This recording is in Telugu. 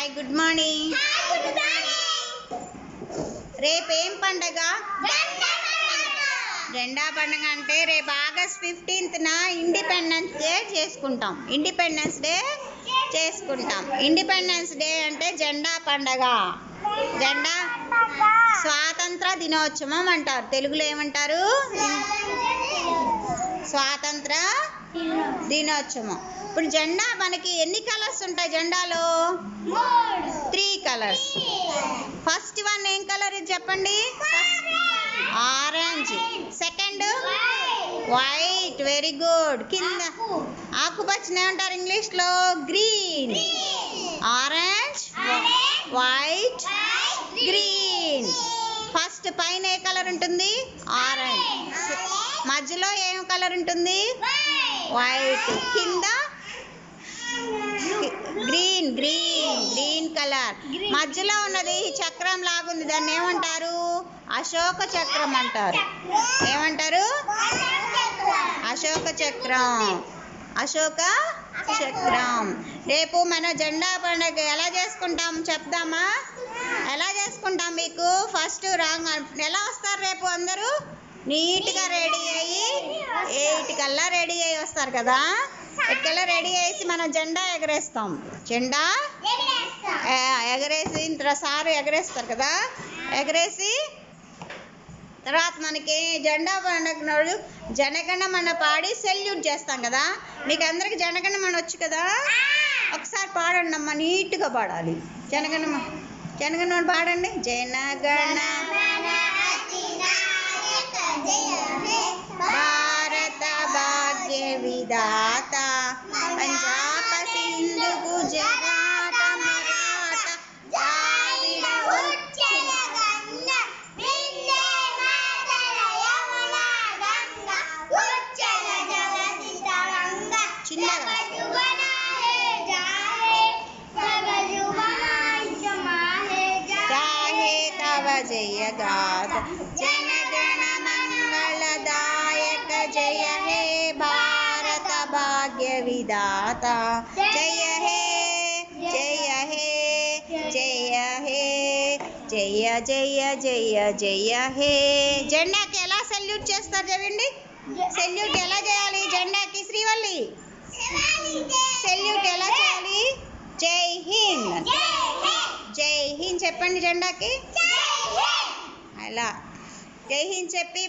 Hi good morning. రేపేం పండగ? జెండా పండుగ అంటే రేపు ఆగస్ట్ 15న ఇండిపెండెన్స్ డే చేసుకుంటాం. ఇండిపెండెన్స్ డే అంటే జెండా పండగ. జెండా స్వాతంత్ర దినోత్సవం అంటారు. తెలుగులో ఏమంటారు? స్వాతంత్ర దినోత్సవం. ఇప్పుడు జెండా మనకి ఎన్ని కలర్స్ ఉంటాయి? జెండాలో 3 కలర్స్. ఫస్ట్ వన్ ఏం కలర్ ఇది చెప్పండి? Orange. Second white. Very good. కింద ఆకుపచ్చని ఏమంటారు ఇంగ్లీష్లో? Green. Orange, white, green. First పైన ఏ కలర్ ఉంటుంది? ఆరెంజ్. మధ్యలో ఏం కలర్ ఉంటుంది? వైట్. కింద గ్రీన్ కలర్. మధ్యలో ఉన్నది చక్రం లాగుంది, దాన్ని ఏమంటారు? అశోక చక్రం అంటారు. ఏమంటారు? అశోక చక్రం. రేపు మన జెండా పండుగ ఎలా చేసుకుంటాం చెప్దామా? ఎలా చేసుకుంటాం మీకు ఫస్ట్ ఎలా వస్తారు? రేపు అందరూ నీట్గా రెడీ అయ్యి 8 కల్లా రెడీ అయ్యి వస్తారు కదా. 8 కల్లా రెడీ అయ్యి మనం జెండా ఎగరేస్తాం. జెండా ఎగరేసి సారు ఎగరేస్తారు కదా. ఎగరేసి తర్వాత మనకి జెండా పండుగ నాడు జనగణమన పాడి సెల్యూట్ చేస్తాం కదా. మీకు అందరికి జనగణమన వచ్చు కదా. ఒకసారి పాడండి అమ్మ, నీట్గా పాడాలి. జనగణమన పాడండి. జనగణమన భారత భాగ్య విధాత పంజాబ సింధు గుజరాత మరాఠ ద్రావిడ ఉచ్చల గంగా వింధ్య మాతర యమున గంగా ఉచ్చల జలధి తరంగా చిన్నగా జయ గాథ జనగణ మంగళదాయక జయ హే భారత భాగ్య విధాత జయ హే జయ హే జయ హే జయ జయ జయ జయ హే. జెండాకి ఎలా సెల్యూట్ చేస్తారు చెప్పండి? సెల్యూట్ ఎలా చేయాలి జెండాకి? శ్రీవల్లి సెల్యూట్ ఎలా చేయాలి? జై హింద్. జై హింద్ చెప్పండి జెండాకి. అలా జై హింద్ చెప్పి